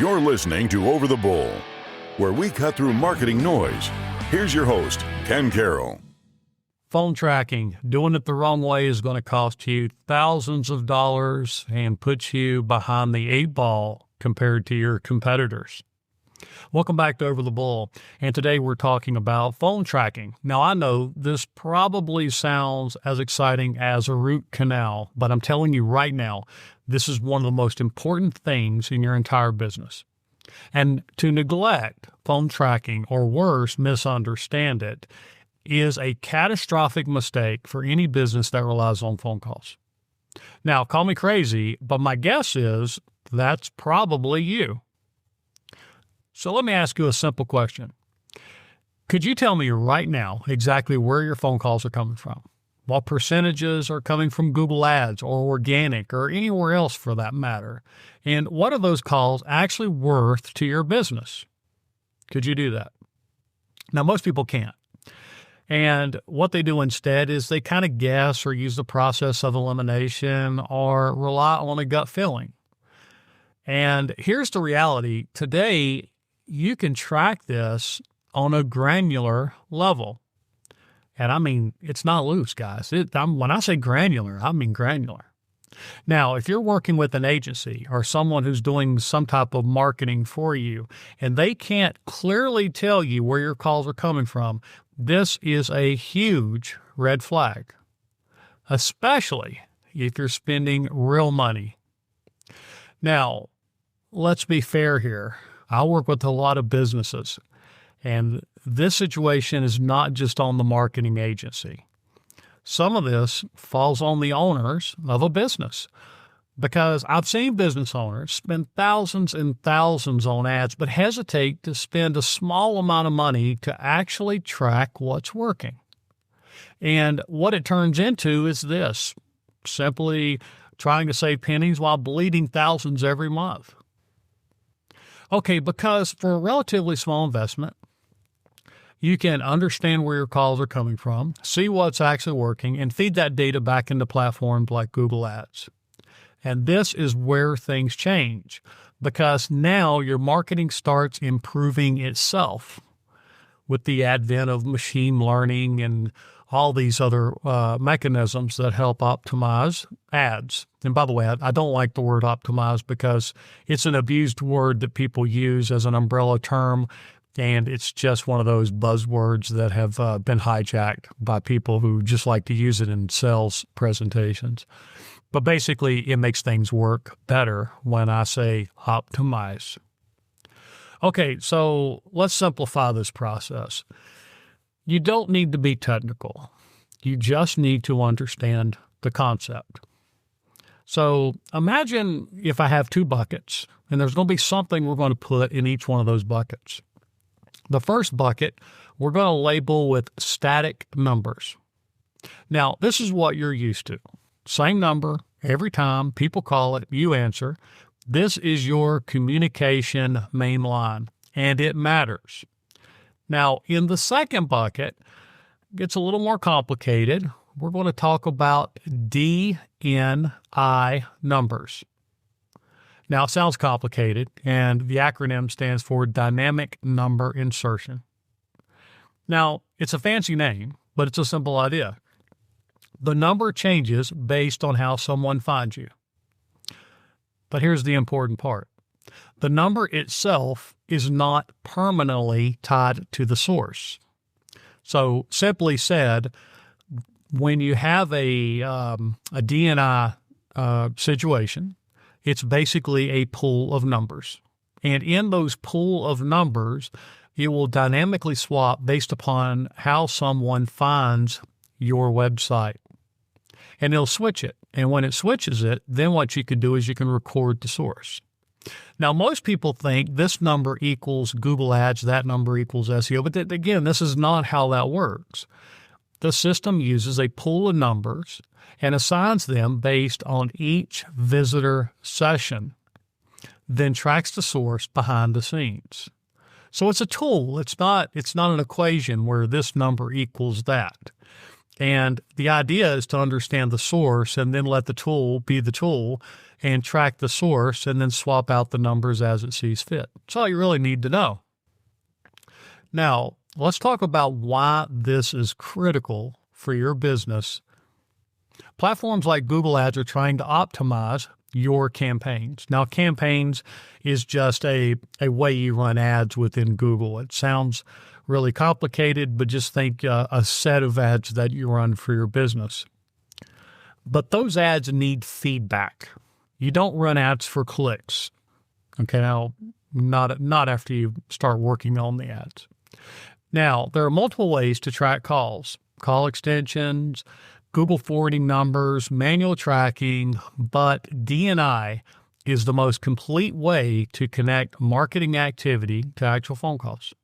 You're listening to Over the Bull, where we cut through marketing noise. Here's your host, Ken Carroll. Phone tracking, doing it the wrong way is going to cost you thousands of dollars and put you behind the eight ball compared to your competitors. Welcome back to Over the Bull, and today we're talking about phone tracking. Now, I know this probably sounds as exciting as a root canal, but I'm telling you right now, this is one of the most important things in your entire business. And to neglect phone tracking, or worse, misunderstand it, is a catastrophic mistake for any business that relies on phone calls. Now, call me crazy, but my guess is that's probably you. So let me ask you a simple question. Could you tell me right now exactly where your phone calls are coming from? What percentages are coming from Google Ads or organic or anywhere else for that matter? And what are those calls actually worth to your business? Could you do that? Now, most people can't. And what they do instead is they kind of guess or use the process of elimination or rely on a gut feeling. And here's the reality. Today, you can track this on a granular level. And I mean, it's not loose, guys. When I say granular, I mean granular. Now, if you're working with an agency or someone who's doing some type of marketing for you, and they can't clearly tell you where your calls are coming from, this is a huge red flag, especially if you're spending real money. Now, let's be fair here. I work with a lot of businesses, and this situation is not just on the marketing agency. Some of this falls on the owners of a business, because I've seen business owners spend thousands and thousands on ads, but hesitate to spend a small amount of money to actually track what's working. And what it turns into is this: simply trying to save pennies while bleeding thousands every month. Okay, because for a relatively small investment, you can understand where your calls are coming from, see what's actually working, and feed that data back into platforms like Google Ads. And this is where things change, because now your marketing starts improving itself with the advent of machine learning and all these other mechanisms that help optimize ads. And by the way, I don't like the word optimize because it's an abused word that people use as an umbrella term, and it's just one of those buzzwords that have been hijacked by people who just like to use it in sales presentations. But basically, it makes things work better when I say optimize. Okay, so let's simplify this process. You don't need to be technical. You just need to understand the concept. So imagine if I have two buckets, and there's going to be something we're going to put in each one of those buckets. The first bucket, we're going to label with static numbers. Now, this is what you're used to. Same number every time people call it, you answer. This is your communication main line, and it matters. Now, in the second bucket, it gets a little more complicated. We're going to talk about DNI numbers. Now, it sounds complicated, and the acronym stands for Dynamic Number Insertion. Now, it's a fancy name, but it's a simple idea. The number changes based on how someone finds you. But here's the important part. The number itself is not permanently tied to the source. So simply said, when you have a DNI situation, it's basically a pool of numbers. And in those pool of numbers, it will dynamically swap based upon how someone finds your website. And it'll switch it. And when it switches it, then what you can do is you can record the source. Now, most people think this number equals Google Ads, that number equals SEO. But again, this is not how that works. The system uses a pool of numbers and assigns them based on each visitor session, then tracks the source behind the scenes. So it's a tool. It's not an equation where this number equals that. And the idea is to understand the source and then let the tool be the tool and track the source and then swap out the numbers as it sees fit. That's all you really need to know. Now, let's talk about why this is critical for your business. Platforms like Google Ads are trying to optimize your campaigns. Now, campaigns is just a way you run ads within Google. It sounds really complicated, but just think a set of ads that you run for your business. But those ads need feedback. You don't run ads for clicks. Okay, now, not after you start working on the ads. Now, there are multiple ways to track calls, call extensions, Google forwarding numbers, manual tracking, but DNI is the most complete way to connect marketing activity to actual phone calls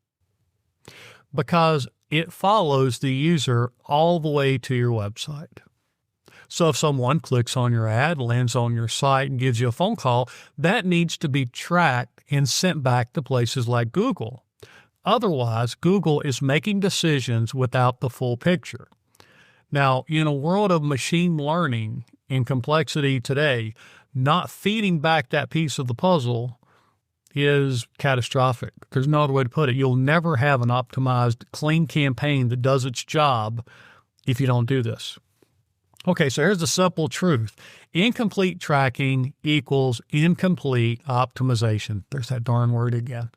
because it follows the user all the way to your website. So if someone clicks on your ad, lands on your site, and gives you a phone call, that needs to be tracked and sent back to places like Google. Otherwise, Google is making decisions without the full picture. Now, in a world of machine learning and complexity today, not feeding back that piece of the puzzle is catastrophic. There's no other way to put it. You'll never have an optimized, clean campaign that does its job if you don't do this. Okay, so here's the simple truth. Incomplete tracking equals incomplete optimization. There's that darn word again.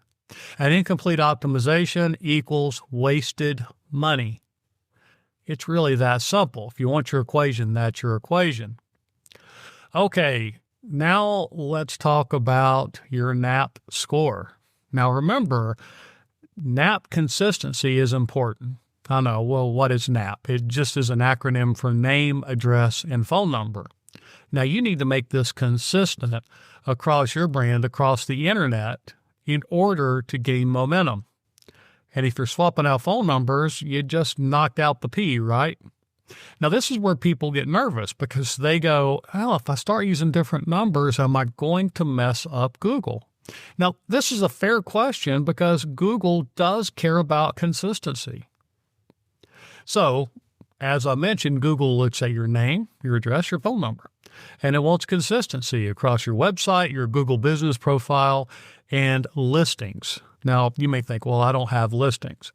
And incomplete optimization equals wasted money. It's really that simple. If you want your equation, that's your equation. Okay, now let's talk about your NAP score. Now remember, NAP consistency is important. I know, well, what is NAP? It just is an acronym for name, address, and phone number. Now you need to make this consistent across your brand, across the internet, in order to gain momentum. And if you're swapping out phone numbers, you just knocked out the P, right? Now, this is where people get nervous because they go, well, if I start using different numbers, am I going to mess up Google? Now, this is a fair question because Google does care about consistency. So, as I mentioned, Google looks at your name, your address, your phone number, and it wants consistency across your website, your Google business profile, and listings. Now, you may think, well, I don't have listings.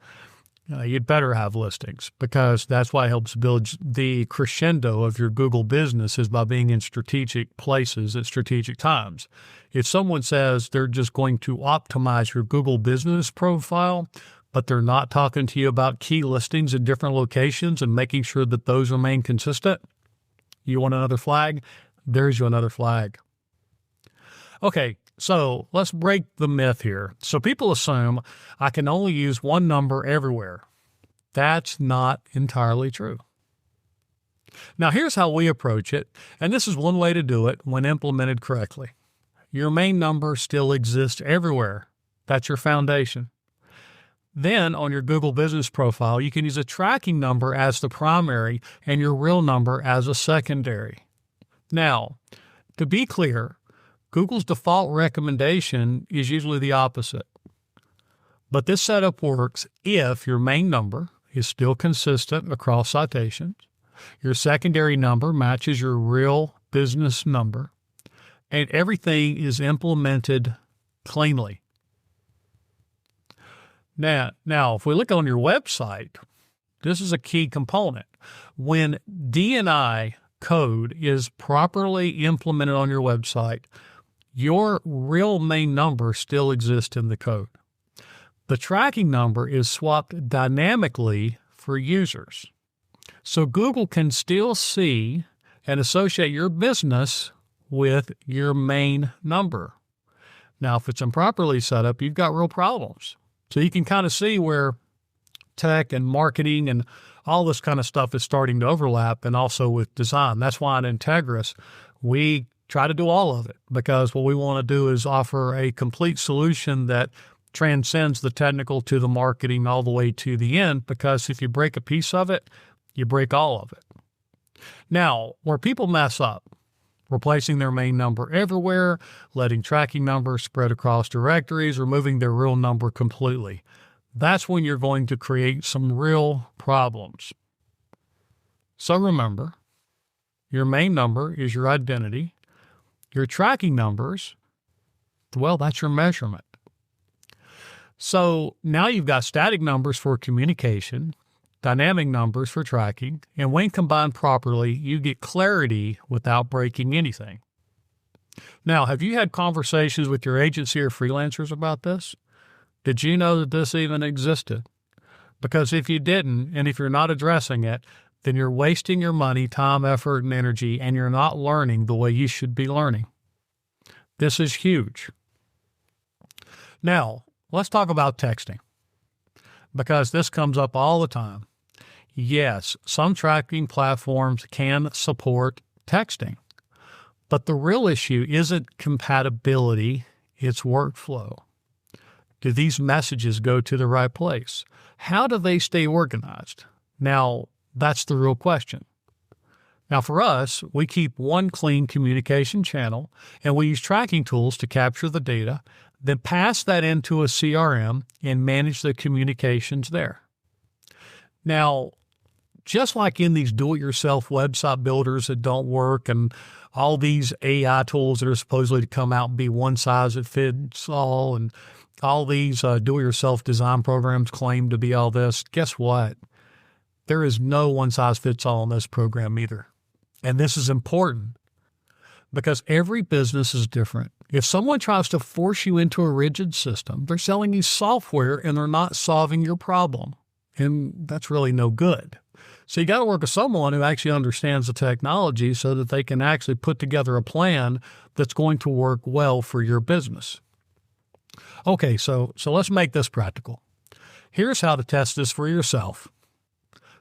You'd better have listings because that's why it helps build the crescendo of your Google business is by being in strategic places at strategic times. If someone says they're just going to optimize your Google business profile, but they're not talking to you about key listings in different locations and making sure that those remain consistent, you want another flag? There's you another flag. Okay. So let's break the myth here. So people assume I can only use one number everywhere. That's not entirely true. Now here's how we approach it, and this is one way to do it when implemented correctly. Your main number still exists everywhere. That's your foundation. Then on your Google business profile, you can use a tracking number as the primary and your real number as a secondary. Now, to be clear, Google's default recommendation is usually the opposite. But this setup works if your main number is still consistent across citations, your secondary number matches your real business number, and everything is implemented cleanly. Now, if we look on your website, this is a key component. When DNI code is properly implemented on your website, your real main number still exists in the code. The tracking number is swapped dynamically for users. So Google can still see and associate your business with your main number. Now, if it's improperly set up, you've got real problems. So you can kind of see where tech and marketing and all this kind of stuff is starting to overlap, and also with design. That's why at Integris, we try to do all of it because what we want to do is offer a complete solution that transcends the technical to the marketing all the way to the end, because if you break a piece of it, you break all of it. Now, where people mess up, replacing their main number everywhere, letting tracking numbers spread across directories, removing their real number completely. That's when you're going to create some real problems. So remember, your main number is your identity. Your tracking numbers, well, that's your measurement. So now you've got static numbers for communication, dynamic numbers for tracking, and when combined properly, you get clarity without breaking anything. Now, have you had conversations with your agency or freelancers about this? Did you know that this even existed? Because if you didn't, and if you're not addressing it, then you're wasting your money, time, effort, and energy, and you're not learning the way you should be learning. This is huge. Now, let's talk about texting, because this comes up all the time. Yes, some tracking platforms can support texting, but the real issue isn't compatibility, it's workflow. Do these messages go to the right place? How do they stay organized? Now, that's the real question. Now, for us, we keep one clean communication channel, and we use tracking tools to capture the data, then pass that into a CRM and manage the communications there. Now, just like in these do-it-yourself website builders that don't work and all these AI tools that are supposedly to come out and be one size that fits all, and all these do-it-yourself design programs claim to be all this, guess what? There is no one-size-fits-all in this program either. And this is important because every business is different. If someone tries to force you into a rigid system, they're selling you software and they're not solving your problem. And that's really no good. So you got to work with someone who actually understands the technology so that they can actually put together a plan that's going to work well for your business. Okay, so let's make this practical. Here's how to test this for yourself.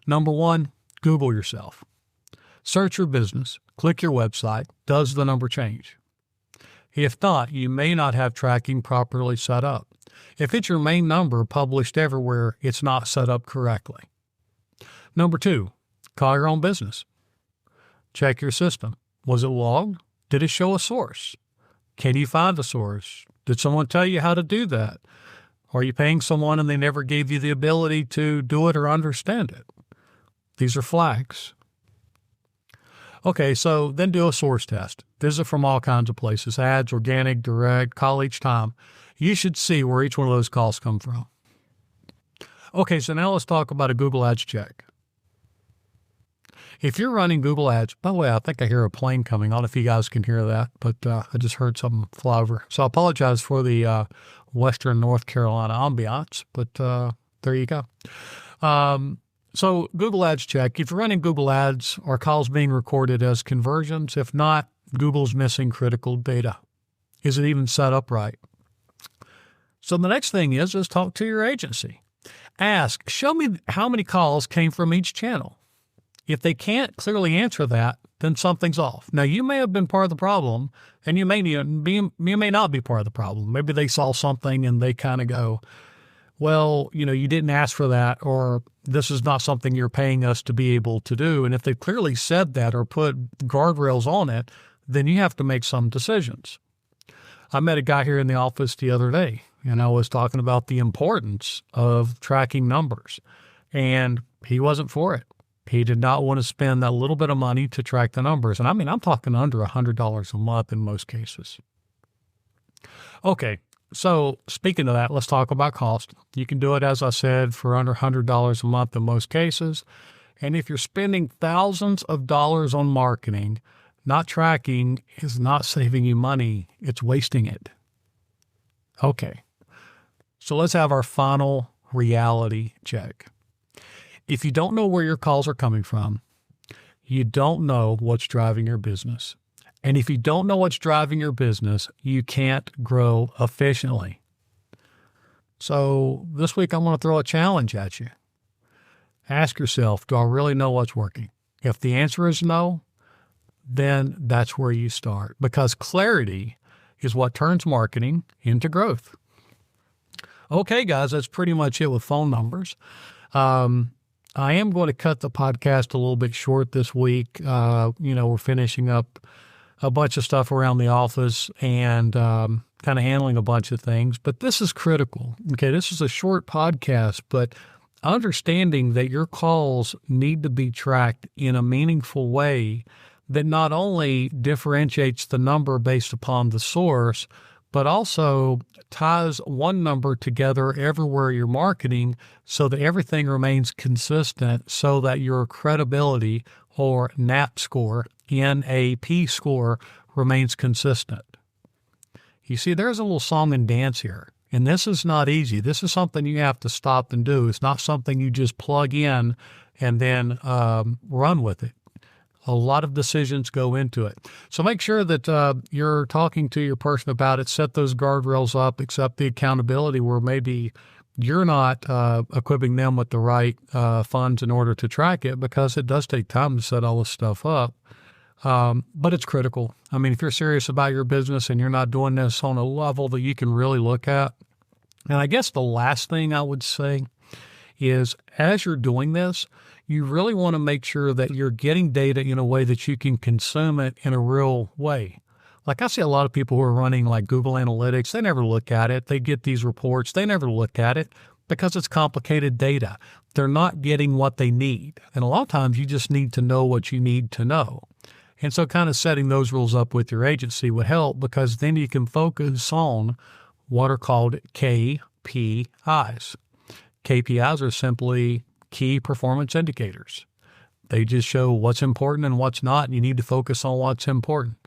Number one, Google yourself. Search your business, click your website. Does the number change? If not, you may not have tracking properly set up. If it's your main number published everywhere, it's not set up correctly. Number two, call your own business. Check your system. Was it logged? Did it show a source? Can you find the source? Did someone tell you how to do that? Are you paying someone and they never gave you the ability to do it or understand it? These are flags. Okay, so then do a source test. Visit from all kinds of places, ads, organic, direct, call each time. You should see where each one of those calls come from. Okay, so now let's talk about a Google Ads check. If you're running Google Ads, by the way, I think I hear a plane coming. I don't know if you guys can hear that, but I just heard something fly over. So I apologize for the Western North Carolina ambiance, but there you go. So Google Ads check. If you're running Google Ads, are calls being recorded as conversions? If not, Google's missing critical data. Is it even set up right? So the next thing is talk to your agency. Ask, show me how many calls came from each channel. If they can't clearly answer that, then something's off. Now, you may have been part of the problem, and you may not be part of the problem. Maybe they saw something and they kind of go, well, you didn't ask for that, or this is not something you're paying us to be able to do. And if they clearly said that or put guardrails on it, then you have to make some decisions. I met a guy here in the office the other day, and I was talking about the importance of tracking numbers, and he wasn't for it. He did not want to spend that little bit of money to track the numbers. And I'm talking under $100 a month in most cases. Okay, so speaking of that, let's talk about cost. You can do it, as I said, for under $100 a month in most cases. And if you're spending thousands of dollars on marketing, not tracking is not saving you money, it's wasting it. Okay, so let's have our final reality check. If you don't know where your calls are coming from, you don't know what's driving your business. And if you don't know what's driving your business, you can't grow efficiently. So this week, I'm going to throw a challenge at you. Ask yourself, do I really know what's working? If the answer is no, then that's where you start, because clarity is what turns marketing into growth. Okay, guys, that's pretty much it with phone numbers. I am going to cut the podcast a little bit short this week. We're finishing up a bunch of stuff around the office and kind of handling a bunch of things. But this is critical. Okay, this is a short podcast, but understanding that your calls need to be tracked in a meaningful way that not only differentiates the number based upon the source, but also ties one number together everywhere you're marketing so that everything remains consistent, so that your credibility or NAP score, NAP score, remains consistent. You see, there's a little song and dance here, and this is not easy. This is something you have to stop and do. It's not something you just plug in and then run with it. A lot of decisions go into it. So make sure that you're talking to your person about it. Set those guardrails up, accept the accountability where maybe you're not equipping them with the right funds in order to track it, because it does take time to set all this stuff up. But it's critical. I mean, if you're serious about your business and you're not doing this on a level that you can really look at. And I guess the last thing I would say is, as you're doing this, you really want to make sure that you're getting data in a way that you can consume it in a real way. Like, I see a lot of people who are running like Google Analytics. They never look at it. They get these reports. They never look at it because it's complicated data. They're not getting what they need. And a lot of times you just need to know what you need to know. And so kind of setting those rules up with your agency would help, because then you can focus on what are called KPIs. KPIs are simply key performance indicators. They just show what's important and what's not, and you need to focus on what's important.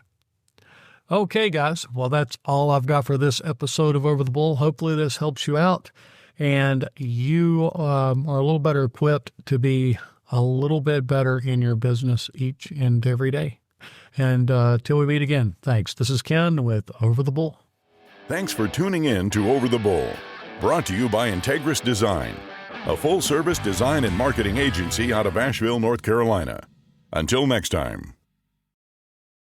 Okay, guys. Well, that's all I've got for this episode of Over the Bull. Hopefully this helps you out, and you are a little better equipped to be a little bit better in your business each and every day. And till we meet again, thanks. This is Ken with Over the Bull. Thanks for tuning in to Over the Bull, brought to you by Integris Design, a full-service design and marketing agency out of Asheville, North Carolina. Until next time.